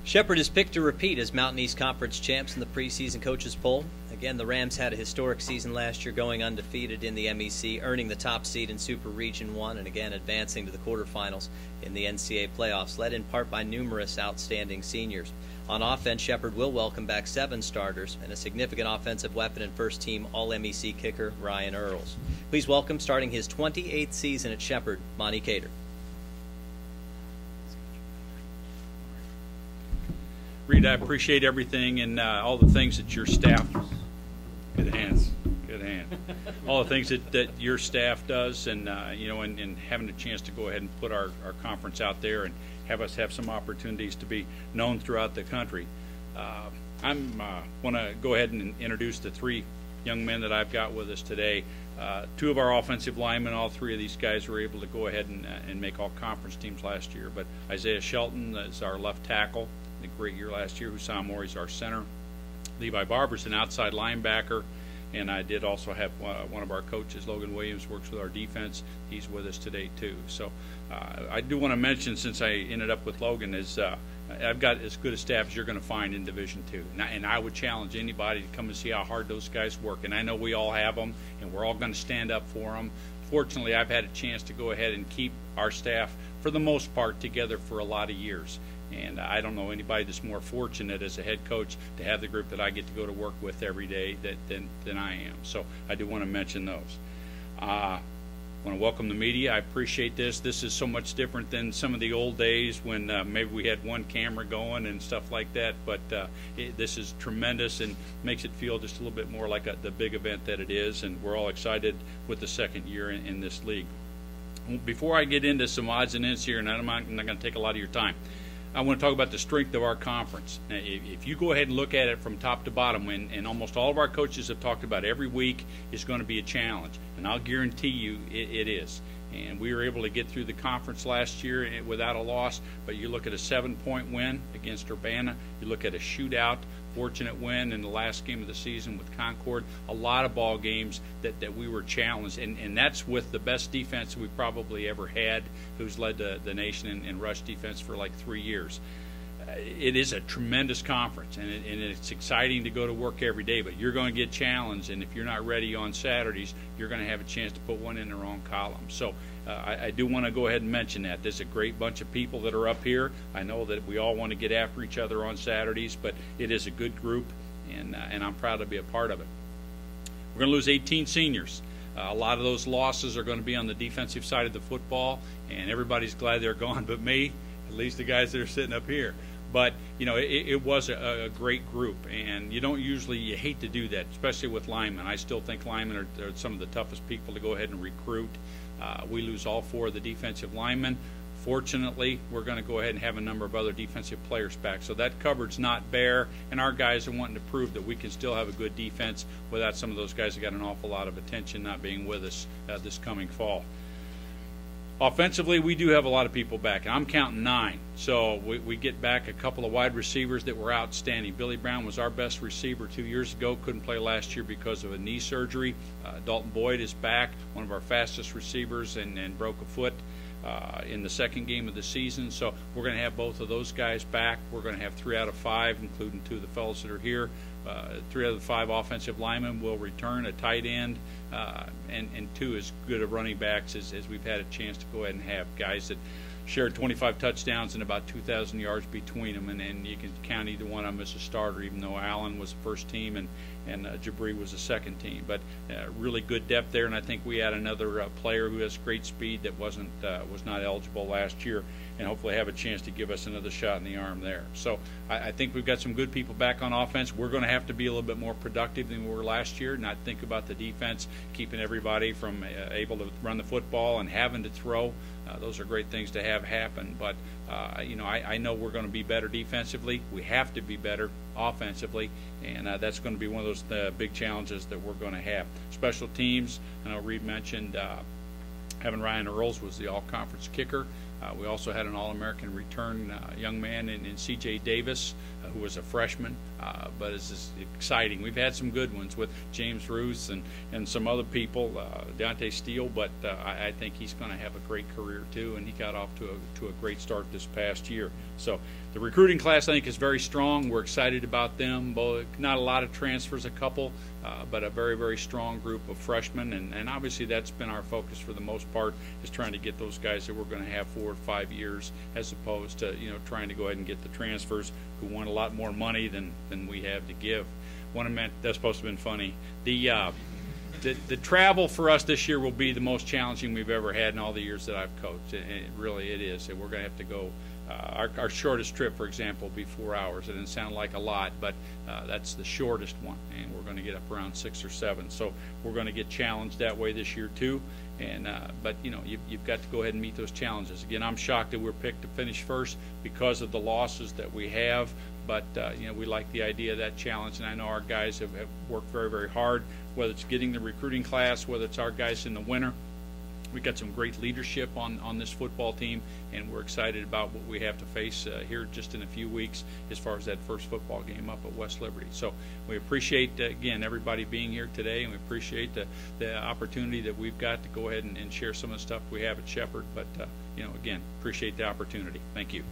Shepherd is picked to repeat as Mountain East Conference champs in the preseason coaches poll. Again, the Rams had a historic season last year, going undefeated in the MEC, earning the top seed in Super Region 1, and again advancing to the quarterfinals in the NCAA playoffs, led in part by numerous outstanding seniors. On offense, Shepherd will welcome back 7 starters and a significant offensive weapon and first-team All-MEC kicker Ryan Earls. Please welcome, starting his 28th season at Shepherd, Monte Cater. Reed, I appreciate everything and all the things that your staff, good hands, all the things that your staff does, and and having a chance to go ahead and put our conference out there and have us have some opportunities to be known throughout the country. I want to go ahead and introduce the 3 young men that I've got with us today. 2 of our offensive linemen, all 3 of these guys were able to go ahead and make all conference teams last year. But Isaiah Shelton is our left tackle. A great year last year. Hussam Mori's our center. Levi Barber's an outside linebacker. And I did also have one of our coaches, Logan Williams, works with our defense. He's with us today too. So I do want to mention, since I ended up with Logan, is I've got as good a staff as you're going to find in Division II. And I would challenge anybody to come and see how hard those guys work. And I know we all have them, and we're all going to stand up for them. Fortunately, I've had a chance to go ahead and keep our staff, for the most part, together for a lot of years. And I don't know anybody that's more fortunate as a head coach to have the group that I get to go to work with every day than I am. So I do want to mention those. I want to welcome the media. I appreciate this. This is so much different than some of the old days when maybe we had one camera going and stuff like that. But this is tremendous and makes it feel just a little bit more like the big event that it is. And we're all excited with the second year in this league. Before I get into some odds and ends here, and I'm not going to take a lot of your time, I want to talk about the strength of our conference. Now, if you go ahead and look at it from top to bottom, and almost all of our coaches have talked about every week is going to be a challenge, and I'll guarantee you it is. And we were able to get through the conference last year without a loss, but you look at a 7-point win against Urbana, you look at a shootout, fortunate win in the last game of the season with Concord, a lot of ball games that we were challenged, and that's with the best defense we probably ever had, who's led the nation in rush defense for like 3 years. It is a tremendous conference, and it's exciting to go to work every day, but you're going to get challenged, and if you're not ready on Saturdays, you're going to have a chance to put one in the wrong column. So I do want to go ahead and mention that. There's a great bunch of people that are up here. I know that we all want to get after each other on Saturdays, but it is a good group, and I'm proud to be a part of it. We're going to lose 18 seniors. A lot of those losses are going to be on the defensive side of the football, and everybody's glad they're gone but me, at least the guys that are sitting up here. But, it was a great group, and you hate to do that, especially with linemen. I still think linemen are some of the toughest people to go ahead and recruit. We lose all 4 of the defensive linemen. Fortunately, we're going to go ahead and have a number of other defensive players back. So that cupboard's not bare, and our guys are wanting to prove that we can still have a good defense without some of those guys that got an awful lot of attention not being with us this coming fall. Offensively, we do have a lot of people back. I'm counting 9. So we get back a couple of wide receivers that were outstanding. Billy Brown was our best receiver 2 years ago. Couldn't play last year because of a knee surgery. Dalton Boyd is back, one of our fastest receivers, and broke a foot in the second game of the season. So we're going to have both of those guys back. We're going to have 3 out of 5, including 2 of the fellows that are here. 3 out of the 5 offensive linemen will return, a tight end, and 2 as good of running backs as we've had a chance to go ahead and have guys that shared 25 touchdowns and about 2,000 yards between them, and you can count either one of them as a starter, even though Allen was the first team and Jabri was the second team. But really good depth there, and I think we had another player who has great speed that was not eligible last year, and hopefully have a chance to give us another shot in the arm there. So I think we've got some good people back on offense. We're going to have to be a little bit more productive than we were last year, not think about the defense, keeping everybody from able to run the football and having to throw. Those are great things to have happen, but I know we're going to be better defensively. We have to be better offensively, and that's going to be one of those big challenges that we're going to have. Special teams, I know Reed mentioned having Ryan Earls was the all-conference kicker. We also had an All-American return young man in C.J. Davis, who was a freshman, but it's just exciting. We've had some good ones with James Ruth and some other people, Deontay Steele, but I think he's going to have a great career too, and he got off to a great start this past year. So the recruiting class, I think, is very strong. We're excited about them. Not a lot of transfers, a couple, but a very, very strong group of freshmen, and obviously that's been our focus for the most part, is trying to get those guys that we're going to have 4 or 5 years, as opposed to trying to go ahead and get the transfers who want a lot more money than we have to give. That's supposed to have been funny. The travel for us this year will be the most challenging we've ever had in all the years that I've coached. It is. We're going to have to go. Our shortest trip, for example, will be 4 hours. It didn't sound like a lot, but that's the shortest one, and we're going to get up around 6 or 7. So we're going to get challenged that way this year too. But you've got to go ahead and meet those challenges. Again, I'm shocked that we're picked to finish first because of the losses that we have. But we like the idea of that challenge, and I know our guys have worked very, very hard. Whether it's getting the recruiting class, whether it's our guys in the winter. We've got some great leadership on this football team, and we're excited about what we have to face here just in a few weeks as far as that first football game up at West Liberty. So we appreciate, again, everybody being here today, and we appreciate the opportunity that we've got to go ahead and share some of the stuff we have at Shepherd. But, again, appreciate the opportunity. Thank you.